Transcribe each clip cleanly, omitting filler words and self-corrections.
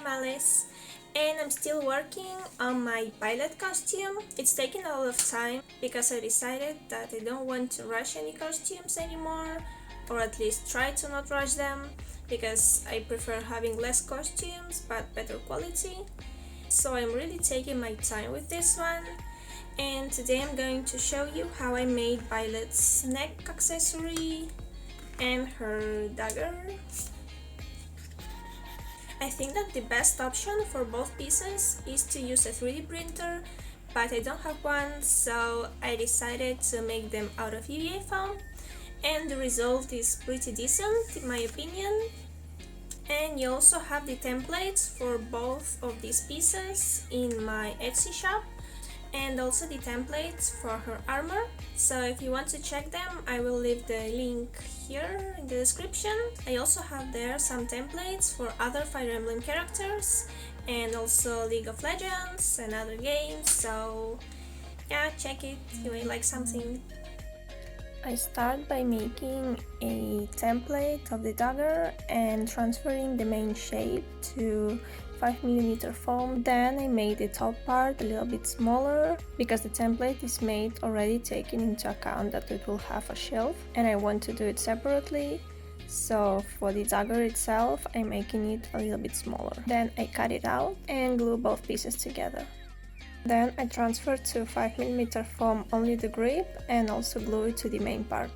I'm Alice, and I'm still working on my Byleth costume. It's taking a lot of time because I decided that I don't want to rush any costumes anymore, or at least try to not rush them, because I prefer having less costumes but better quality. So I'm really taking my time with this one, and today I'm going to show you how I made Byleth's neck accessory and her dagger. I think that the best option for both pieces is to use a 3D printer, but I don't have one, so I decided to make them out of UVA foam, and the result is pretty decent in my opinion. And you also have the templates for both of these pieces in my Etsy shop, and also the templates for her armor. So if you want to check them, I will leave the link here in the description. I also have there some templates for other Fire Emblem characters and also League of Legends and other games, so yeah, check it, you may like something. I start by making a template of the dagger and transferring the main shape to 5mm foam. Then I made the top part a little bit smaller because the template is made already taking into account that it will have a shelf and I want to do it separately. So for the dagger itself, I'm making it a little bit smaller. Then I cut it out and glue both pieces together. Then I transfer to 5mm foam only the grip and also glue it to the main part.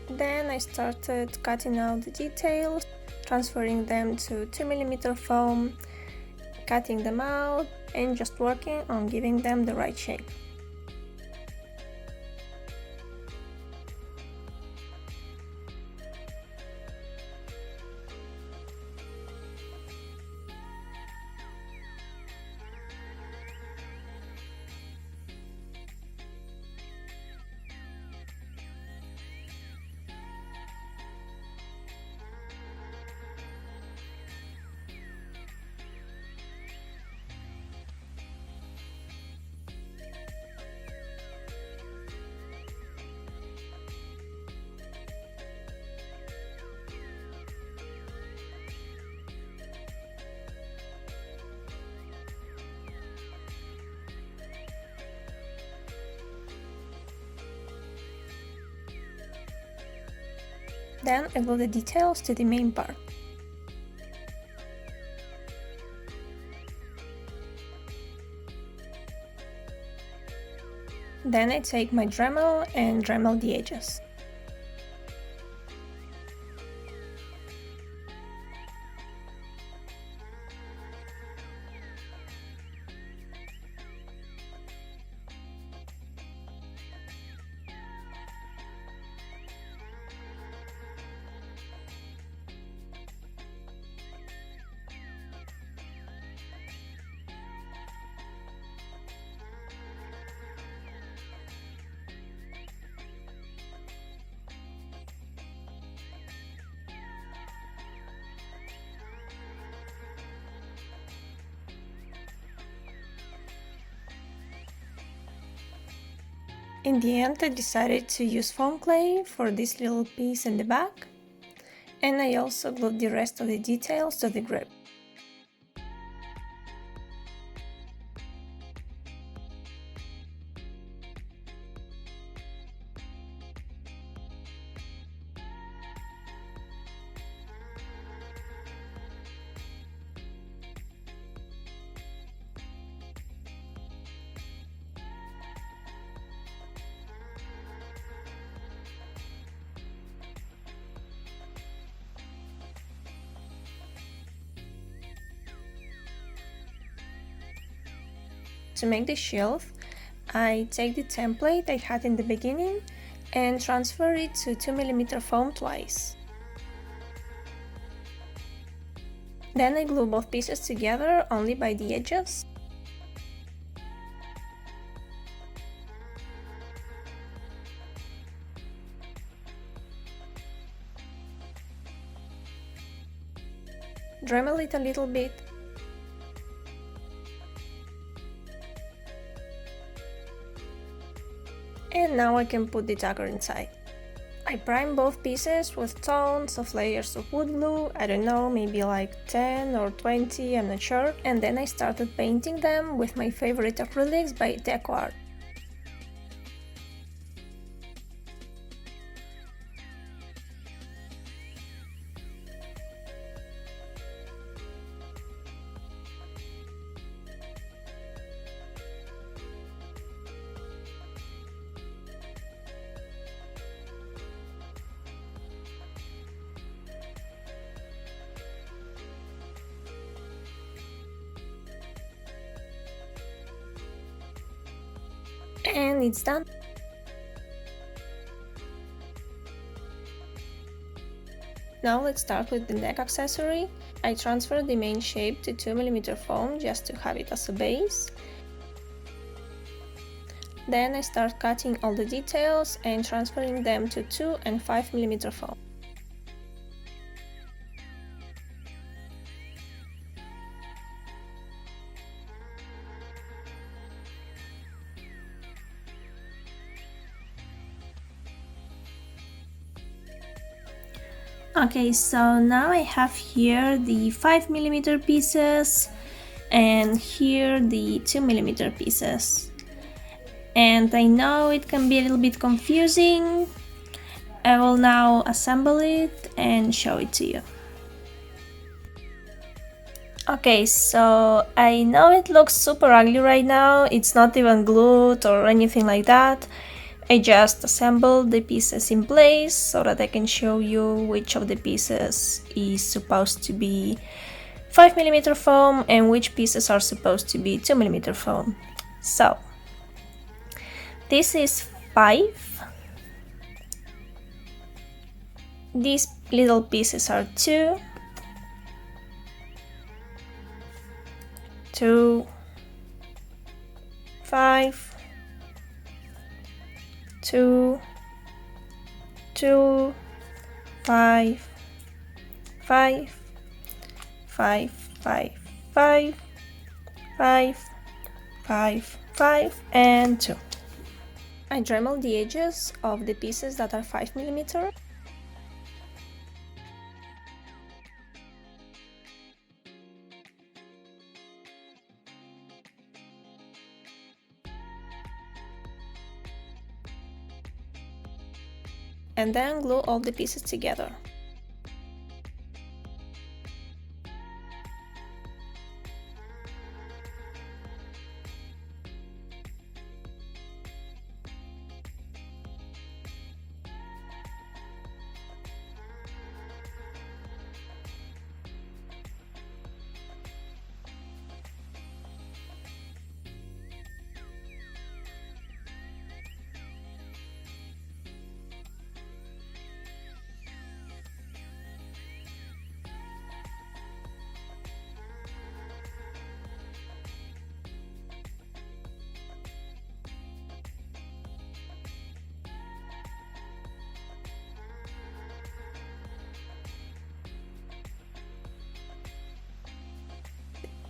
Then I started cutting out the details, transferring them to 2mm foam, cutting them out and just working on giving them the right shape. Then I glue the details to the main part. Then I take my Dremel and Dremel the edges. In the end, I decided to use foam clay for this little piece in the back, and I also glued the rest of the details to the grip. To make the shelf, I take the template I had in the beginning and transfer it to 2mm foam twice. Then I glue both pieces together only by the edges. Dremel it a little bit And now I can put the dagger inside. I primed both pieces with tons of layers of wood glue, I don't know, maybe like 10 or 20, I'm not sure. And then I started painting them with my favorite acrylics by Dagger. And it's done. Now let's start with the neck accessory. I transferred the main shape to 2mm foam just to have it as a base. Then I start cutting all the details and transferring them to 2 and 5mm foam. Okay, so now I have here the 5mm pieces and here the 2mm pieces. And I know it can be a little bit confusing. I will now assemble it and show it to you. Okay, so I know it looks super ugly right now, it's not even glued or anything like that. I just assembled the pieces in place so that I can show you which of the pieces is supposed to be 5mm foam and which pieces are supposed to be 2mm foam. So, this is 5. These little pieces are 2. 2, 5, 2, 2, 5, 5, 5, 5, 5, 5, 5, 5, and 2. I dremeled the edges of the pieces that are 5mm. And then glue all the pieces together.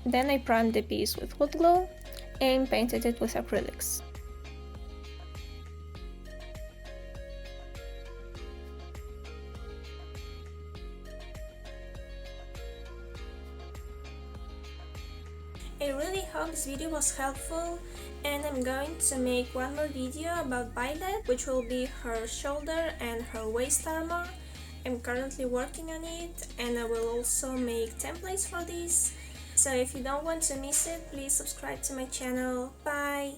Then I primed the piece with wood glue and painted it with acrylics. I really hope this video was helpful, and I'm going to make one more video about Byleth, which will be her shoulder and her waist armor. I'm currently working on it, and I will also make templates for this. So if you don't want to miss it, please subscribe to my channel. Bye!